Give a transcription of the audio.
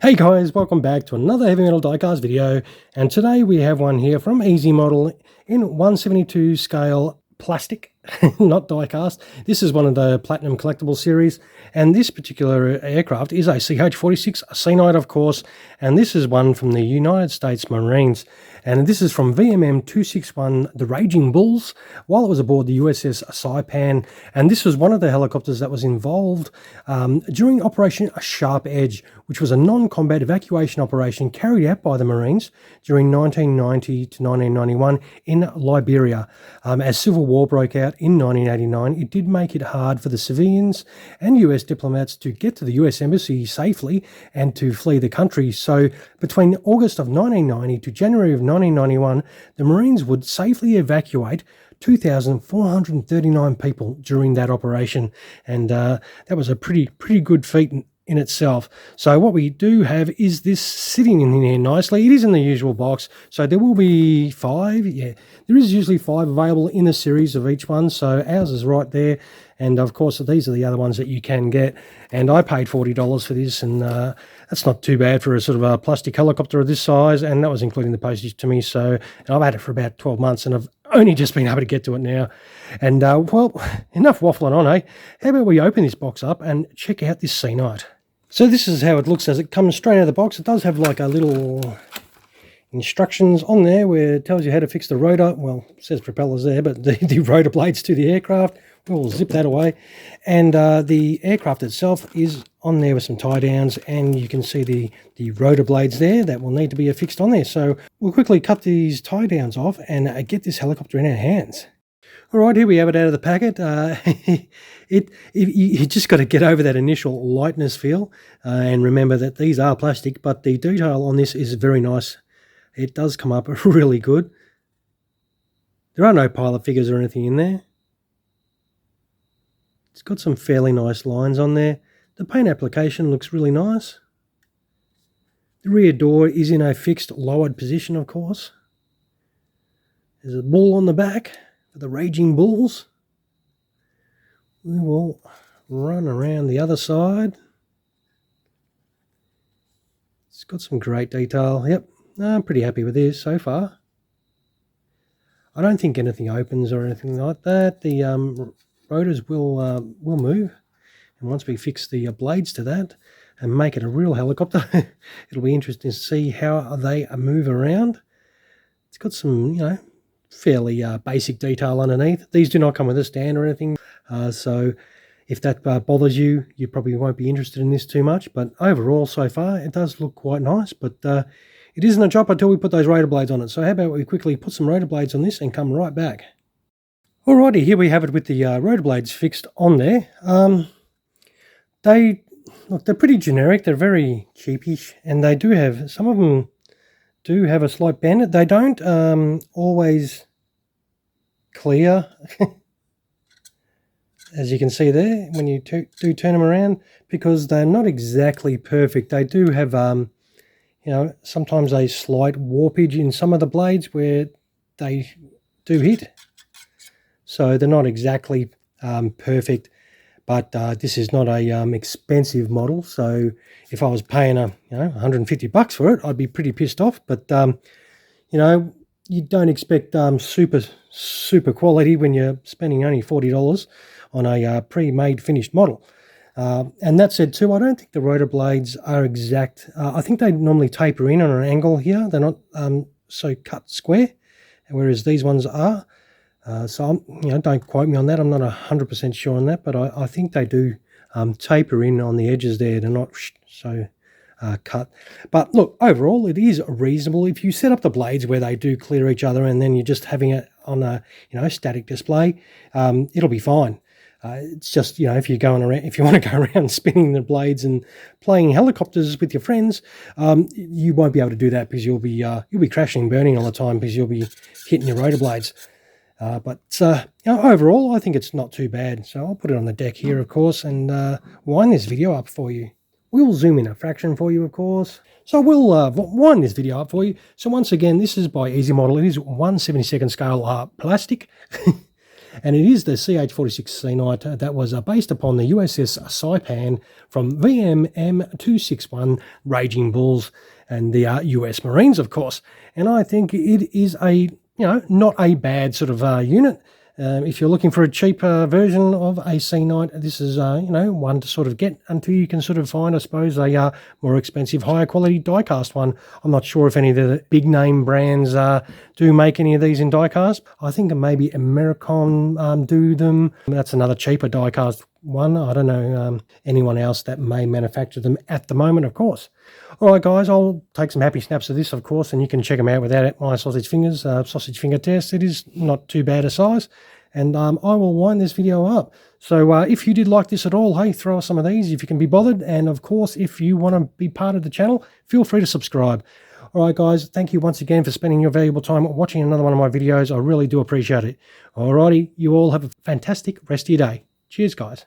Hey guys, welcome back to another heavy metal diecast video, and today we have one here from Easy Model in 172 scale plastic, not diecast. This is one of the Platinum Collectible series, and this particular aircraft is a CH-46 Sea Knight, of course, and this is one from the United States Marines, and this is from HMM-261, the Raging Bulls, while it was aboard the USS Saipan, and this was one of the helicopters that was involved during Operation Sharp Edge, which was a non-combat evacuation operation carried out by the Marines during 1990 to 1991 in Liberia. As Civil War broke out in 1989, it did make it hard for the civilians and US diplomats to get to the US Embassy safely and to flee the country. So between August of 1990 to January of 1991, the Marines would safely evacuate 2,439 people during that operation, and that was a pretty good feat in itself. So what we do have is this sitting in here nicely. It is in the usual box, so there will be 5. Yeah, there is usually 5 available in a series of each one, so ours is right there. And of course these are the other ones that you can get, and I paid $40 for this, and that's not too bad for a sort of a plastic helicopter of this size, and that was including the postage to me. So, and I've had it for about 12 months, and I've only just been able to get to it now. And well, enough waffling on, eh? How about we open this box up and check out this Sea Knight? So this is how it looks as it comes straight out of the box. It does have like a little instructions on there where it tells you how to fix the rotor. Well, it says propellers there, but the rotor blades to the aircraft. We'll zip that away. And the aircraft itself is on there with some tie downs, and you can see the rotor blades there that will need to be affixed on there. So we'll quickly cut these tie downs off and get this helicopter in our hands. All right, here we have it out of the packet. You just got to get over that initial lightness feel, and remember that these are plastic, but the detail on this is very nice. It does come up really good. There are no pilot figures or anything in there. It's got some fairly nice lines on there. The paint application looks really nice. The rear door is in a fixed lowered position, of course. There's a bull on the back for the Raging Bulls. We will run around the other side. It's got some great detail. Yep, I'm pretty happy with this so far. I don't think anything opens or anything like that. The rotors will move, and once we fix the blades to that and make it a real helicopter, it'll be interesting to see how they move around. It's got some, you know, fairly basic detail underneath. These do not come with a stand or anything, so if that bothers you, you probably won't be interested in this too much. But overall, so far, it does look quite nice, but it isn't a drop until we put those rotor blades on it. So how about we quickly put some rotor blades on this and come right back. Alrighty, here we have it with the rotor blades fixed on there. They're pretty generic. They're very cheapish, and they do have, some of them do have a slight bend. They don't always clear, as you can see there, when you do turn them around, because they're not exactly perfect. They do have, you know, sometimes a slight warpage in some of the blades where they do hit. So they're not exactly perfect, but this is not a expensive model. So if I was paying $150 for it, I'd be pretty pissed off. But you know, you don't expect super quality when you're spending only $40 on a pre-made finished model. And that said too, I don't think the rotor blades are exact. I think they normally taper in on an angle here. They're not so cut square, whereas these ones are. So, you know, don't quote me on that. I'm not 100% sure on that, but I think they do taper in on the edges there. They're not so cut. But look, overall, it is reasonable. If you set up the blades where they do clear each other, and then you're just having it on a, you know, static display, it'll be fine. It's just, you know, if you're going around, if you want to go around spinning the blades and playing helicopters with your friends, you won't be able to do that, because you'll be crashing and burning all the time, because you'll be hitting your rotor blades. But you know, overall, I think it's not too bad. So I'll put it on the deck here, of course, and wind this video up for you. We'll zoom in a fraction for you, of course. So we'll wind this video up for you. So once again, this is by Easy Model. It is 1/72 scale plastic. and it is the CH-46 Sea Knight that was based upon the USS Saipan from VMM-261 Raging Bulls and the US Marines, of course. And I think it is a, not a bad sort of unit. If you're looking for a cheaper version of a Sea Knight, this is, one to sort of get until you can sort of find, I suppose, a more expensive, higher quality die-cast one. I'm not sure if any of the big name brands do make any of these in die-cast. I think maybe Americon do them. That's another cheaper die-cast one. I don't know anyone else that may manufacture them at the moment, of course. All right, guys, I'll take some happy snaps of this, of course, and you can check them out without my sausage fingers. Sausage finger test. It is not too bad a size. And I will wind this video up. So if you did like this at all, hey, throw us some of these if you can be bothered. And of course, if you want to be part of the channel, feel free to subscribe. All right, guys, thank you once again for spending your valuable time watching another one of my videos. I really do appreciate it. All righty, you all have a fantastic rest of your day. Cheers, guys.